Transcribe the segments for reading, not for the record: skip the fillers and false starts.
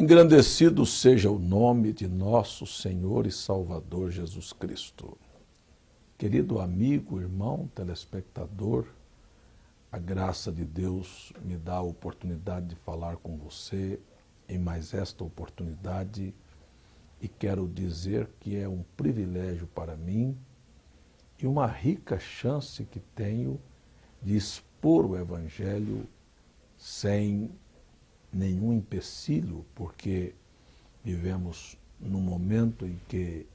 Engrandecido seja o nome de nosso Senhor e Salvador Jesus Cristo. Querido amigo, irmão, telespectador, a graça de Deus me dá a oportunidade de falar com você em mais esta oportunidade e quero dizer que é um privilégio para mim e uma rica chance que tenho de expor o Evangelho sem nenhum empecilho, porque vivemos num momento em que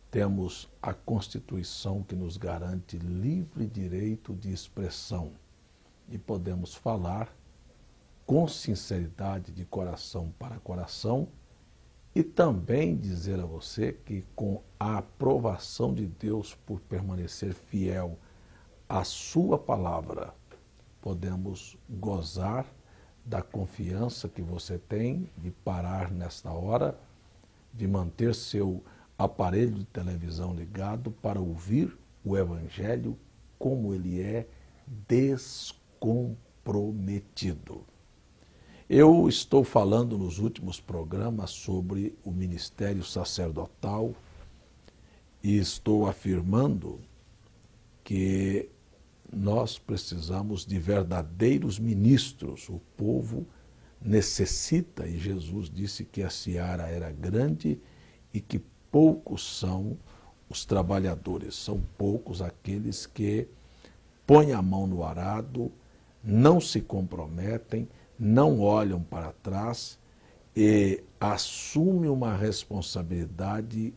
temos a Constituição que nos garante livre direito de expressão e podemos falar com sinceridade de coração para coração e também dizer a você que com a aprovação de Deus por permanecer fiel à sua palavra, podemos gozar da confiança que você tem de parar nesta hora, de manter seu aparelho de televisão ligado para ouvir o Evangelho como ele é descomprometido. Eu estou falando nos últimos programas sobre o ministério sacerdotal e estou afirmando que nós precisamos de verdadeiros ministros. O povo necessita, e Jesus disse que a seara era grande e que poucos são os trabalhadores. São poucos aqueles que põem a mão no arado, não se comprometem, não olham para trás e assumem uma responsabilidade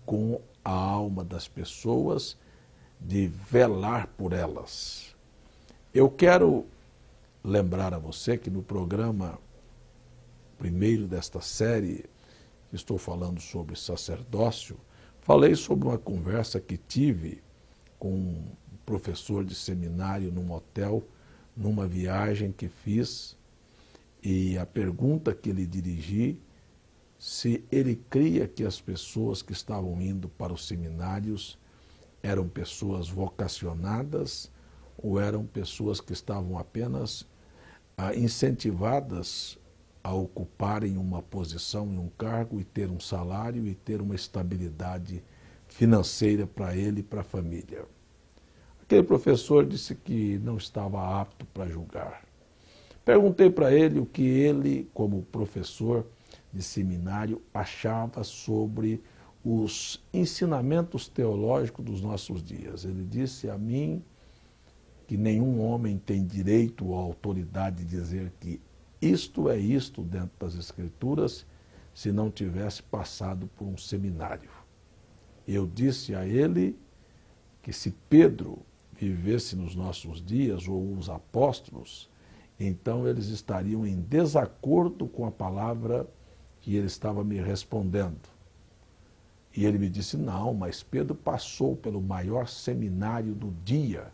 com a alma das pessoas, de velar por elas. Eu quero lembrar a você que no programa primeiro desta série, que estou falando sobre sacerdócio, falei sobre uma conversa que tive com um professor de seminário num hotel, numa viagem que fiz, e a pergunta que lhe dirigi, se ele cria que as pessoas que estavam indo para os seminários eram pessoas vocacionadas ou eram pessoas que estavam apenas incentivadas a ocuparem uma posição e um cargo e ter um salário e ter uma estabilidade financeira para ele e para a família. Aquele professor disse que não estava apto para julgar. Perguntei para ele o que ele, como professor de seminário, achava sobre os ensinamentos teológicos dos nossos dias. Ele disse a mim que nenhum homem tem direito ou autoridade de dizer que isto é isto dentro das Escrituras se não tivesse passado por um seminário. Eu disse a ele que se Pedro vivesse nos nossos dias, ou os apóstolos, então eles estariam em desacordo com a palavra que ele estava me respondendo. E ele me disse, não, mas Pedro passou pelo maior seminário do dia,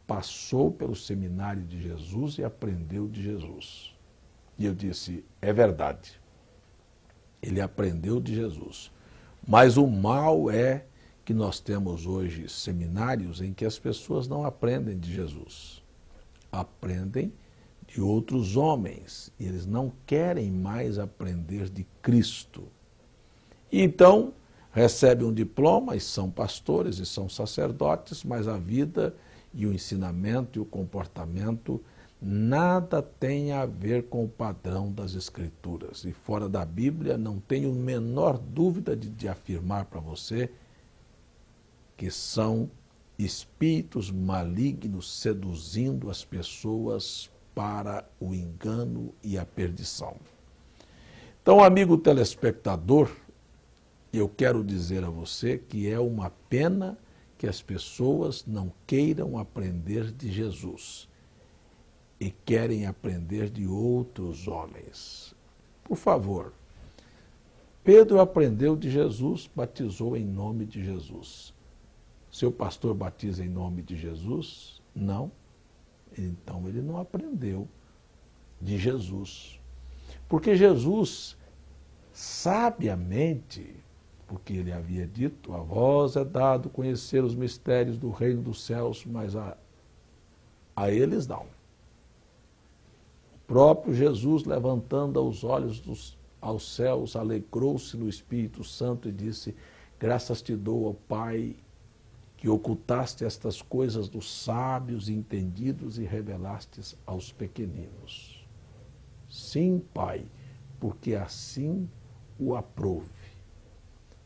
passou pelo seminário de Jesus e aprendeu de Jesus. E eu disse, é verdade, ele aprendeu de Jesus. Mas o mal é que nós temos hoje seminários em que as pessoas não aprendem de Jesus, aprendem de outros homens, e eles não querem mais aprender de Cristo. E então, recebem um diploma e são pastores e são sacerdotes, mas a vida e o ensinamento e o comportamento nada tem a ver com o padrão das Escrituras. E fora da Bíblia, não tenho a menor dúvida de afirmar para você que são espíritos malignos seduzindo as pessoas para o engano e a perdição. Então, amigo telespectador, eu quero dizer a você que é uma pena que as pessoas não queiram aprender de Jesus e querem aprender de outros homens. Por favor, Pedro aprendeu de Jesus, batizou em nome de Jesus. Seu pastor batiza em nome de Jesus? Não. Então ele não aprendeu de Jesus. Porque Jesus, sabiamente, porque ele havia dito, a vós é dado conhecer os mistérios do reino dos céus, mas a eles não. O próprio Jesus, levantando os olhos aos céus, alegrou-se no Espírito Santo e disse: graças te dou, ó Pai, que ocultaste estas coisas dos sábios e entendidos e revelastes aos pequeninos. Sim, Pai, porque assim o aprove,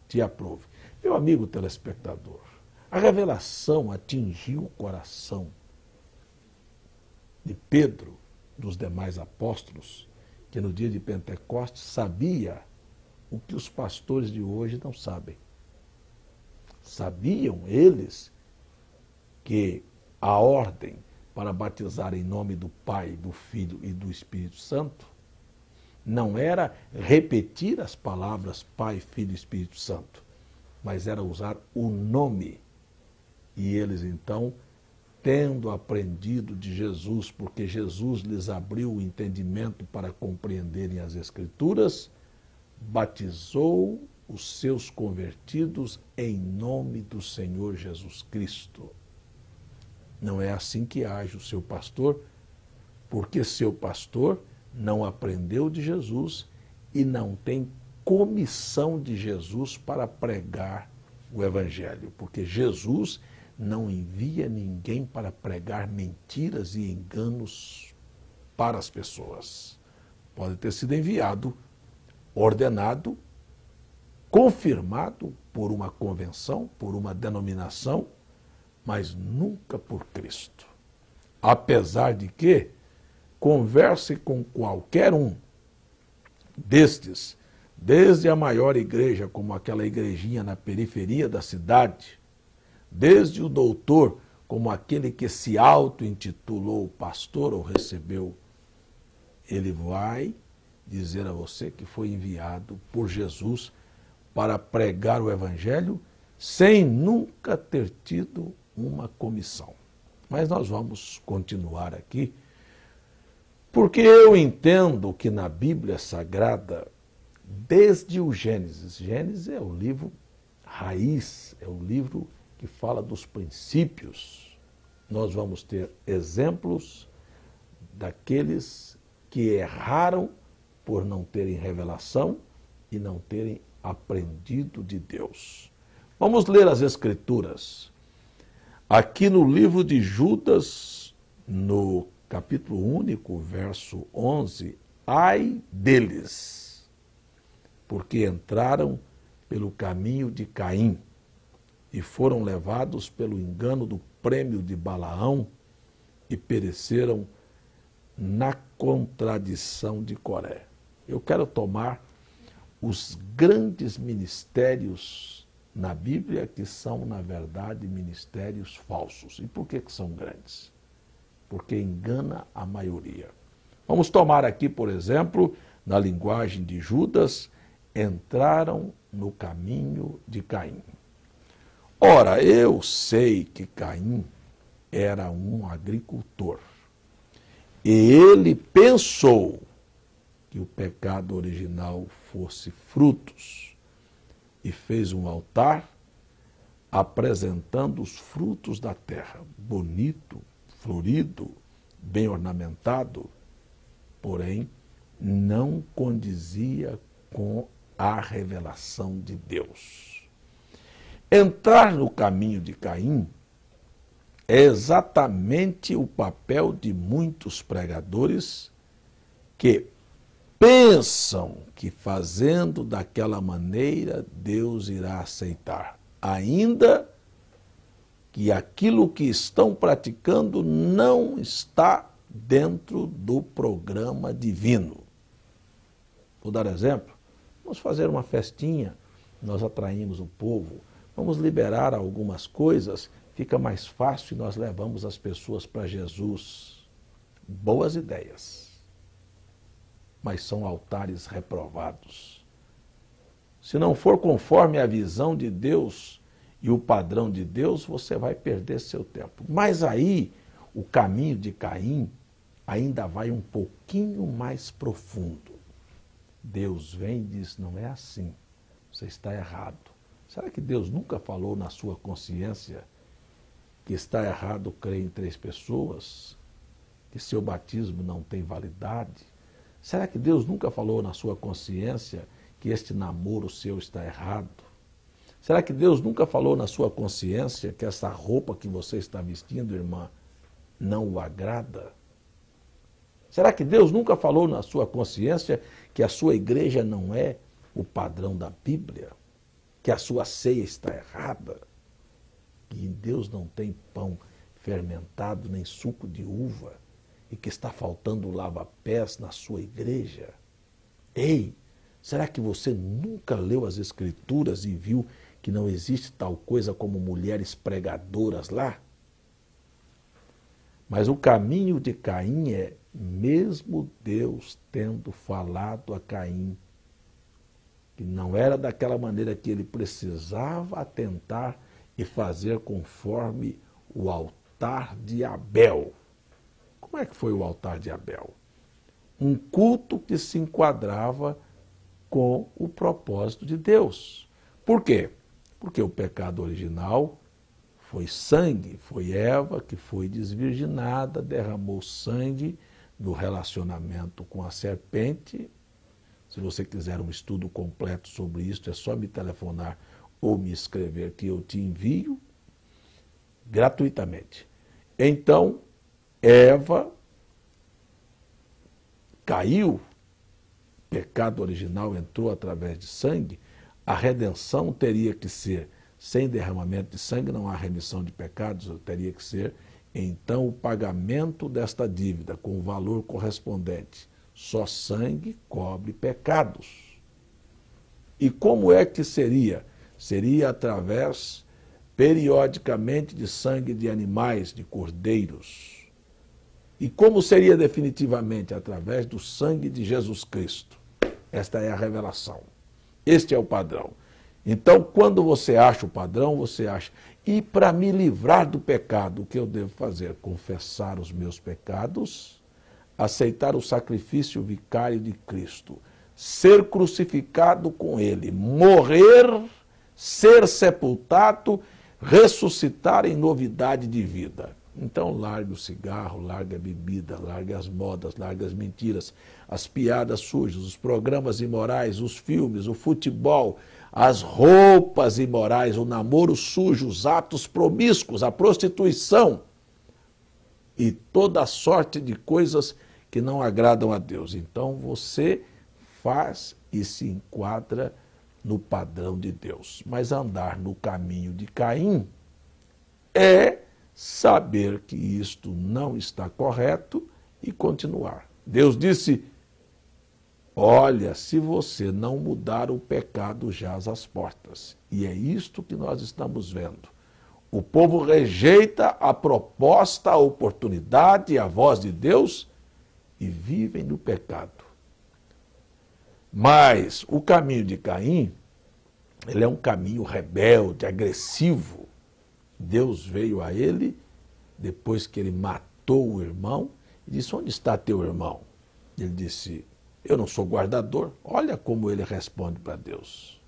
te aprove. Meu amigo telespectador, a revelação atingiu o coração de Pedro, dos demais apóstolos, que no dia de Pentecostes sabia o que os pastores de hoje não sabem. Sabiam eles que a ordem para batizar em nome do Pai, do Filho e do Espírito Santo não era repetir as palavras Pai, Filho e Espírito Santo, mas era usar o nome. E eles então, tendo aprendido de Jesus, porque Jesus lhes abriu o entendimento para compreenderem as Escrituras, batizou os seus convertidos em nome do Senhor Jesus Cristo. Não é assim que age o seu pastor, porque seu pastor não aprendeu de Jesus e não tem comissão de Jesus para pregar o Evangelho, porque Jesus não envia ninguém para pregar mentiras e enganos para as pessoas. Pode ter sido enviado, ordenado, confirmado por uma convenção, por uma denominação, mas nunca por Cristo. Apesar de que, converse com qualquer um destes, desde a maior igreja, como aquela igrejinha na periferia da cidade, desde o doutor, como aquele que se auto-intitulou pastor ou recebeu, ele vai dizer a você que foi enviado por Jesus para pregar o Evangelho sem nunca ter tido uma comissão. Mas nós vamos continuar aqui, porque eu entendo que na Bíblia Sagrada, desde o Gênesis, Gênesis é o livro raiz, é o livro que fala dos princípios, nós vamos ter exemplos daqueles que erraram por não terem revelação e não terem aprendido de Deus. Vamos ler as Escrituras. Aqui no livro de Judas, no capítulo único, verso 11, ai deles, porque entraram pelo caminho de Caim e foram levados pelo engano do prêmio de Balaão e pereceram na contradição de Coré. Eu quero tomar os grandes ministérios na Bíblia, que são, na verdade, ministérios falsos. E por que são grandes? Porque engana a maioria. Vamos tomar aqui, por exemplo, na linguagem de Judas, entraram no caminho de Caim. Ora, eu sei que Caim era um agricultor. E ele pensou que o pecado original fosse frutos e fez um altar apresentando os frutos da terra, bonito, florido, bem ornamentado, porém não condizia com a revelação de Deus. Entrar no caminho de Caim é exatamente o papel de muitos pregadores que pensam que fazendo daquela maneira Deus irá aceitar, ainda que aquilo que estão praticando não está dentro do programa divino. Vou dar exemplo. Vamos fazer uma festinha, nós atraímos o povo, vamos liberar algumas coisas, fica mais fácil e nós levamos as pessoas para Jesus. Boas ideias, mas são altares reprovados. Se não for conforme a visão de Deus e o padrão de Deus, você vai perder seu tempo. Mas aí, o caminho de Caim ainda vai um pouquinho mais profundo. Deus vem e diz, não é assim, você está errado. Será que Deus nunca falou na sua consciência que está errado crer em 3 pessoas? Que seu batismo não tem validade? Será que Deus nunca falou na sua consciência que este namoro seu está errado? Será que Deus nunca falou na sua consciência que essa roupa que você está vestindo, irmã, não o agrada? Será que Deus nunca falou na sua consciência que a sua igreja não é o padrão da Bíblia? Que a sua ceia está errada? Que Deus não tem pão fermentado nem suco de uva e que está faltando lava-pés na sua igreja? Ei, será que você nunca leu as Escrituras e viu que não existe tal coisa como mulheres pregadoras lá? Mas o caminho de Caim é, mesmo Deus tendo falado a Caim, que não era daquela maneira que ele precisava atentar e fazer conforme o altar de Abel. Como é que foi o altar de Abel? Um culto que se enquadrava com o propósito de Deus. Por quê? Porque o pecado original foi sangue, foi Eva que foi desvirginada, derramou sangue no relacionamento com a serpente. Se você quiser um estudo completo sobre isso, é só me telefonar ou me escrever que eu te envio gratuitamente. Então, Eva caiu, pecado original entrou através de sangue, a redenção teria que ser sem derramamento de sangue, não há remissão de pecados, teria que ser, então, o pagamento desta dívida com o valor correspondente. Só sangue cobre pecados. E como é que seria? Seria através, periodicamente, de sangue de animais, de cordeiros. E como seria definitivamente? Através do sangue de Jesus Cristo. Esta é a revelação. Este é o padrão. Então, quando você acha o padrão, você acha, e para me livrar do pecado, o que eu devo fazer? Confessar os meus pecados, aceitar o sacrifício vicário de Cristo, ser crucificado com Ele, morrer, ser sepultado, ressuscitar em novidade de vida. Então largue o cigarro, largue a bebida, largue as modas, largue as mentiras, as piadas sujas, os programas imorais, os filmes, o futebol, as roupas imorais, o namoro sujo, os atos promíscuos, a prostituição e toda a sorte de coisas que não agradam a Deus. Então você faz e se enquadra no padrão de Deus. Mas andar no caminho de Caim é saber que isto não está correto e continuar. Deus disse, olha, se você não mudar, o pecado jaz às portas. E é isto que nós estamos vendo. O povo rejeita a proposta, a oportunidade, a voz de Deus e vivem no pecado. Mas o caminho de Caim, ele é um caminho rebelde, agressivo. Deus veio a ele, depois que ele matou o irmão, e disse, onde está teu irmão? Ele disse, eu não sou guardador. Olha como ele responde para Deus.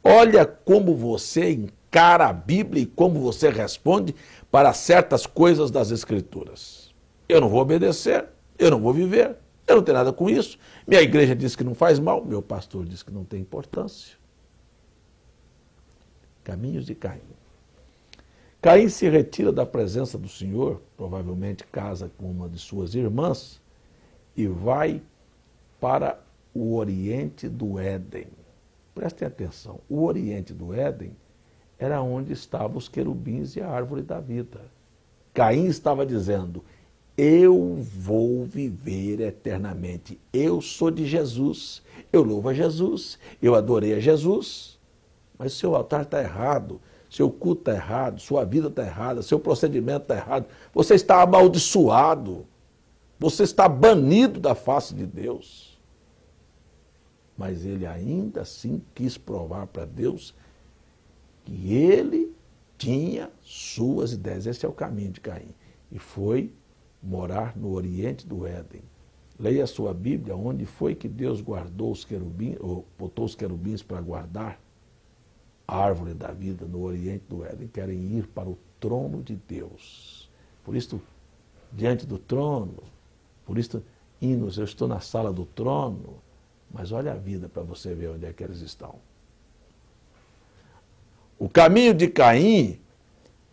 Olha como você encara a Bíblia e como você responde para certas coisas das Escrituras. Eu não vou obedecer, eu não vou viver, eu não tenho nada com isso. Minha igreja diz que não faz mal, meu pastor diz que não tem importância. Caminhos de Caim. Caim se retira da presença do Senhor, provavelmente casa com uma de suas irmãs, e vai para o Oriente do Éden. Prestem atenção, o Oriente do Éden era onde estavam os querubins e a árvore da vida. Caim estava dizendo, eu vou viver eternamente, eu sou de Jesus, eu louvo a Jesus, eu adorei a Jesus, mas seu altar está errado, seu culto está errado, sua vida está errada, seu procedimento está errado, você está amaldiçoado, você está banido da face de Deus. Mas ele ainda assim quis provar para Deus que ele tinha suas ideias. Esse é o caminho de Caim. E foi morar no Oriente do Éden. Leia a sua Bíblia, onde foi que Deus guardou os querubins, ou botou os querubins para guardar a árvore da vida no Oriente do Éden. Querem ir para o trono de Deus. Por isso, diante do trono, por isso, hinos, eu estou na sala do trono, mas olha a vida para você ver onde é que eles estão. O caminho de Caim,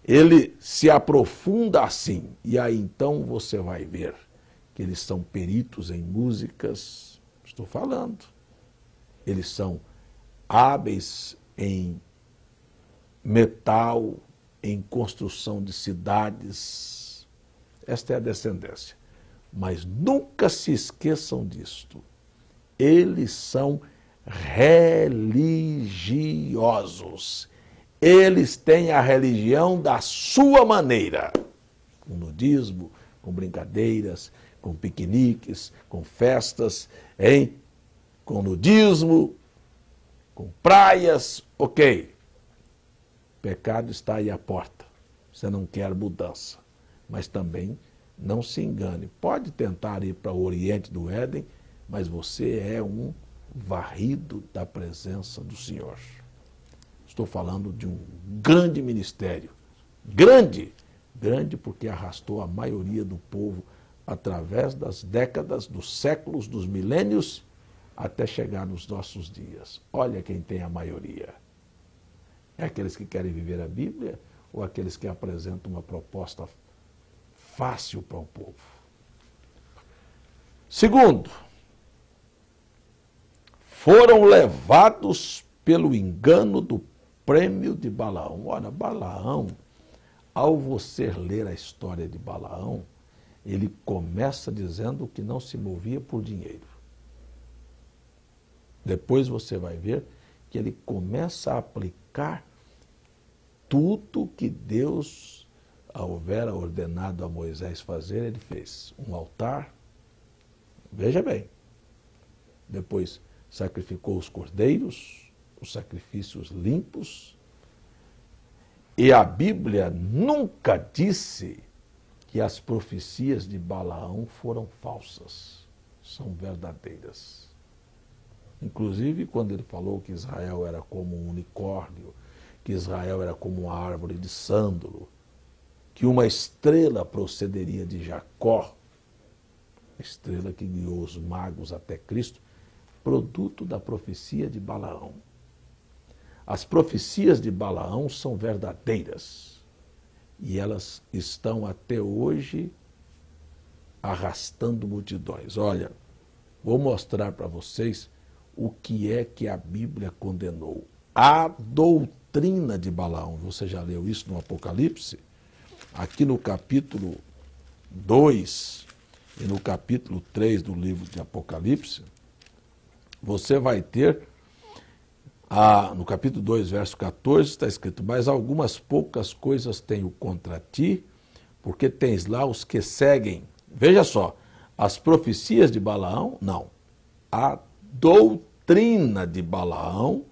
ele se aprofunda assim, e aí então você vai ver que eles são peritos em músicas, estou falando, eles são hábeis em metal, em construção de cidades. Esta é a descendência. Mas nunca se esqueçam disto. Eles são religiosos. Eles têm a religião da sua maneira. Com nudismo, com brincadeiras, com piqueniques, com festas, hein? Com nudismo, com praias, ok. Pecado está aí à porta. Você não quer mudança. Mas também não se engane. Pode tentar ir para o Oriente do Éden, mas você é um varrido da presença do Senhor. Estou falando de um grande ministério. Grande! Grande porque arrastou a maioria do povo através das décadas, dos séculos, dos milênios, até chegar nos nossos dias. Olha quem tem a maioria. É aqueles que querem viver a Bíblia ou aqueles que apresentam uma proposta fácil para o povo? Segundo, foram levados pelo engano do prêmio de Balaão. Olha, Balaão, ao você ler a história de Balaão, ele começa dizendo que não se movia por dinheiro. Depois você vai ver que ele começa a aplicar tudo que Deus houvera ordenado a Moisés fazer, ele fez. Um altar, veja bem. Depois sacrificou os cordeiros, os sacrifícios limpos. E a Bíblia nunca disse que as profecias de Balaão foram falsas. São verdadeiras. Inclusive, quando ele falou que Israel era como um unicórnio, que Israel era como uma árvore de sândalo, que uma estrela procederia de Jacó, a estrela que guiou os magos até Cristo, produto da profecia de Balaão. As profecias de Balaão são verdadeiras e elas estão até hoje arrastando multidões. Olha, vou mostrar para vocês o que é que a Bíblia condenou. A doutrina de Balaão. Você já leu isso no Apocalipse? Aqui no capítulo 2 e no capítulo 3 do livro de Apocalipse, você vai ter, no capítulo 2, verso 14, está escrito: mas algumas poucas coisas tenho contra ti, porque tens lá os que seguem. Veja só, as profecias de Balaão, não. A doutrina de Balaão,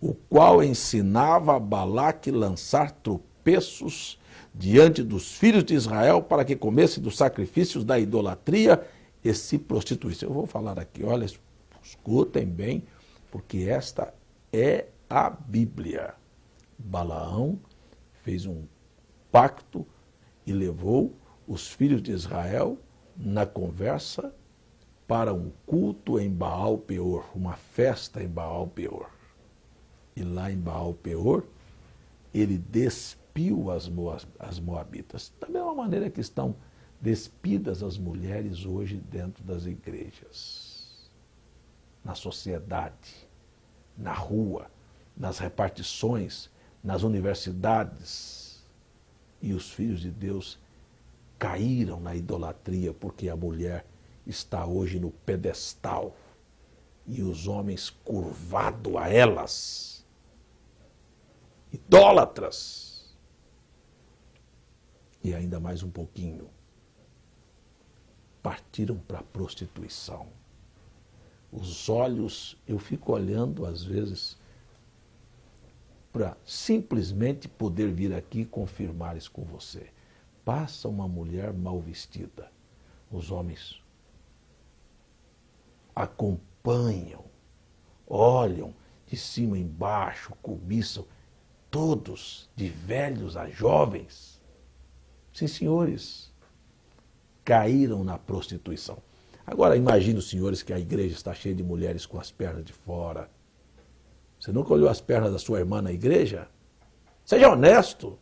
o qual ensinava a Balaque lançar tropeços diante dos filhos de Israel para que comessem dos sacrifícios da idolatria e se prostituíssem. Eu vou falar aqui, olha, escutem bem, porque esta é a Bíblia. Balaão fez um pacto e levou os filhos de Israel na conversa para um culto em Baal-Peor, uma festa em Baal-Peor. E lá em Baal-Peor, ele despiu as moabitas. Da mesma maneira que estão despidas as mulheres hoje dentro das igrejas, na sociedade, na rua, nas repartições, nas universidades. E os filhos de Deus caíram na idolatria porque a mulher está hoje no pedestal e os homens curvados a elas. Idólatras. E ainda mais um pouquinho. Partiram para a prostituição. Os olhos, eu fico olhando às vezes para simplesmente poder vir aqui e confirmar isso com você. Passa uma mulher mal vestida. Os homens acompanham, olham de cima a embaixo, cobiçam, todos, de velhos a jovens. Sim, senhores, caíram na prostituição. Agora imagine os senhores que a igreja está cheia de mulheres com as pernas de fora. Você nunca olhou as pernas da sua irmã na igreja? Seja honesto.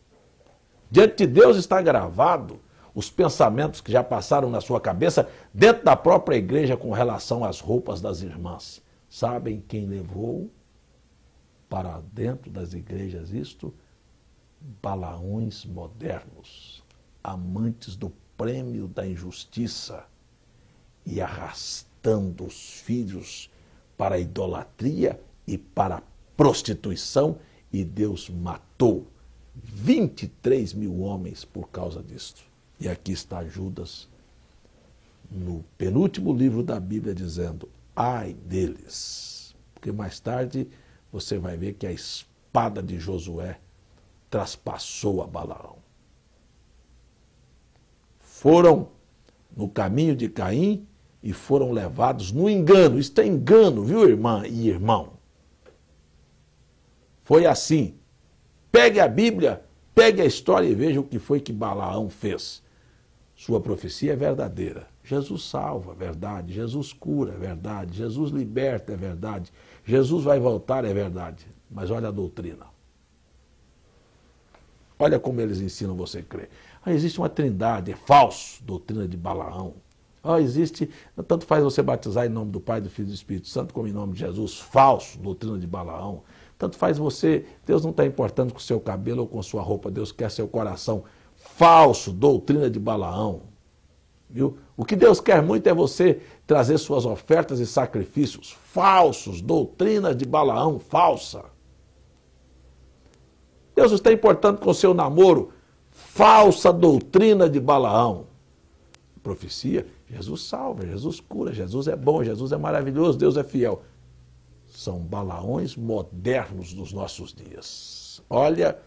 Diante de Deus está gravado os pensamentos que já passaram na sua cabeça dentro da própria igreja com relação às roupas das irmãs. Sabem quem levou para dentro das igrejas isto? Balaões modernos, amantes do prêmio da injustiça e arrastando os filhos para a idolatria e para a prostituição, e Deus matou 23 mil homens por causa disto. E aqui está Judas, no penúltimo livro da Bíblia, dizendo: ai deles. Porque mais tarde você vai ver que a espada de Josué traspassou a Balaão. Foram no caminho de Caim e foram levados no engano. Isto é engano, viu, irmã e irmão? Foi assim. Pegue a Bíblia, pegue a história e veja o que foi que Balaão fez. Sua profecia é verdadeira. Jesus salva, é verdade. Jesus cura, é verdade. Jesus liberta, é verdade. Jesus vai voltar, é verdade. Mas olha a doutrina. Olha como eles ensinam você a crer. Existe uma trindade, é falso, doutrina de Balaão. Existe, tanto faz você batizar em nome do Pai, do Filho e do Espírito Santo, como em nome de Jesus, falso, doutrina de Balaão. Tanto faz você, Deus não está importando com o seu cabelo ou com sua roupa, Deus quer seu coração. Falso, doutrina de Balaão. Viu? O que Deus quer muito é você trazer suas ofertas e sacrifícios falsos, doutrina de Balaão, falsa. Deus está importando com o seu namoro, falsa doutrina de Balaão. Profecia, Jesus salva, Jesus cura, Jesus é bom, Jesus é maravilhoso, Deus é fiel. São Balaões modernos dos nossos dias. Olha,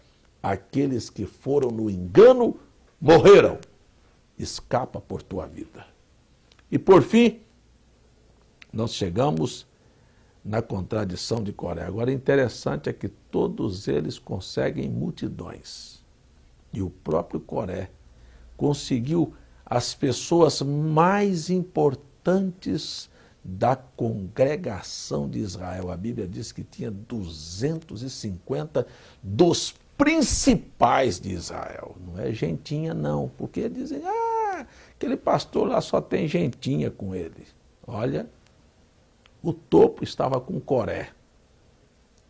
aqueles que foram no engano morreram. Escapa por tua vida. E por fim, nós chegamos na contradição de Coré. Agora, interessante é que todos eles conseguem multidões. E o próprio Coré conseguiu as pessoas mais importantes da congregação de Israel. A Bíblia diz que tinha 250 dos principais de Israel. Não é gentinha, não. Porque dizem, aquele pastor lá só tem gentinha com ele. Olha, o topo estava com Coré.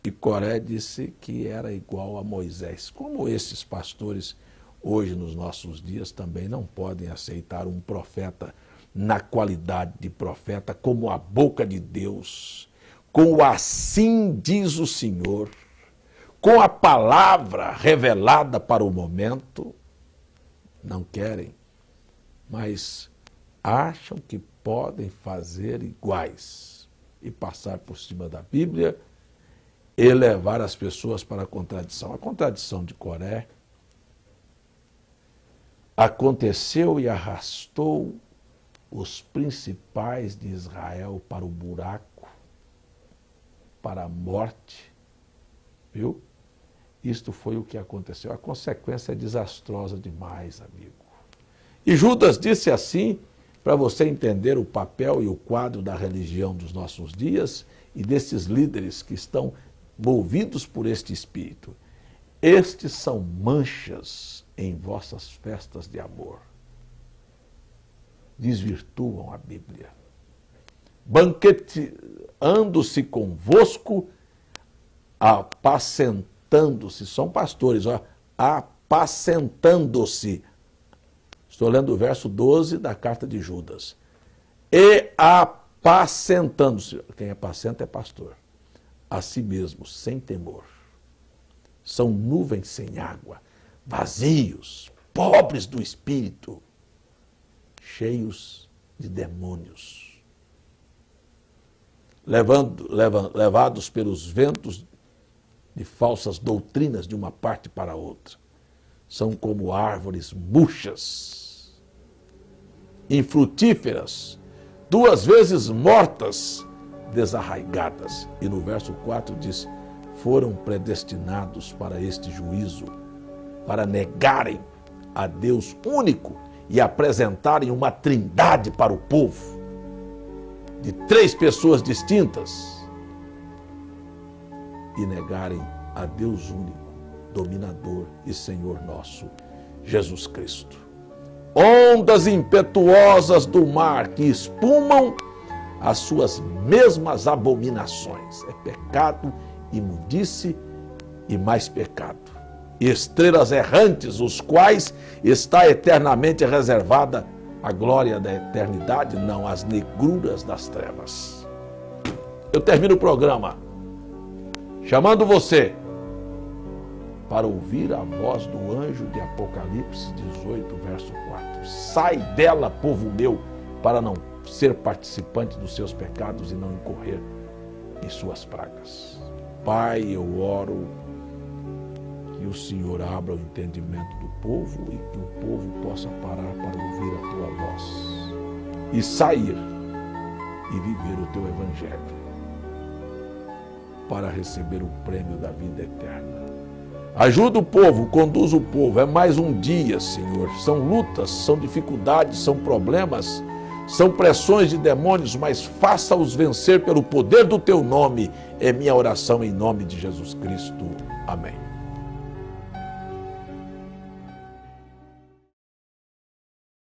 E Coré disse que era igual a Moisés. Como esses pastores, hoje nos nossos dias, também não podem aceitar um profeta na qualidade de profeta, como a boca de Deus, com o assim diz o Senhor, com a palavra revelada para o momento, não querem, mas acham que podem fazer iguais e passar por cima da Bíblia e levar as pessoas para a contradição. A contradição de Coré aconteceu e arrastou os principais de Israel para o buraco, para a morte, viu? Isto foi o que aconteceu. A consequência é desastrosa demais, amigo. E Judas disse assim, para você entender o papel e o quadro da religião dos nossos dias e desses líderes que estão movidos por este espírito. Estes são manchas em vossas festas de amor. Desvirtuam a Bíblia. Banqueteando-se convosco, apacentando-se, são pastores, apacentando-se. Estou lendo o verso 12 da carta de Judas. E apacentando-se, quem apacenta é pastor, a si mesmo, sem temor. São nuvens sem água, vazios, pobres do espírito, cheios de demônios, levados pelos ventos de falsas doutrinas de uma parte para a outra. São como árvores murchas, infrutíferas, 2 vezes mortas, desarraigadas. E no verso 4 diz, foram predestinados para este juízo, para negarem a Deus único e apresentarem uma trindade para o povo. de 3 pessoas distintas e negarem a Deus único, dominador e Senhor nosso, Jesus Cristo. Ondas impetuosas do mar que espumam as suas mesmas abominações. É pecado, imundice e mais pecado. Estrelas errantes, os quais está eternamente reservada a glória da eternidade, não as negruras das trevas. Eu termino o programa chamando você para ouvir a voz do anjo de Apocalipse 18, verso 4. Sai dela, povo meu, para não ser participante dos seus pecados e não incorrer em suas pragas. Pai, eu oro que o Senhor abra o entendimento do povo e que o povo possa parar para ouvir a tua voz e sair e viver o teu evangelho para receber o prêmio da vida eterna. Ajuda o povo, conduz o povo. É mais um dia, Senhor. São lutas, são dificuldades, são problemas, são pressões de demônios, mas faça-os vencer pelo poder do teu nome. É minha oração em nome de Jesus Cristo. Amém.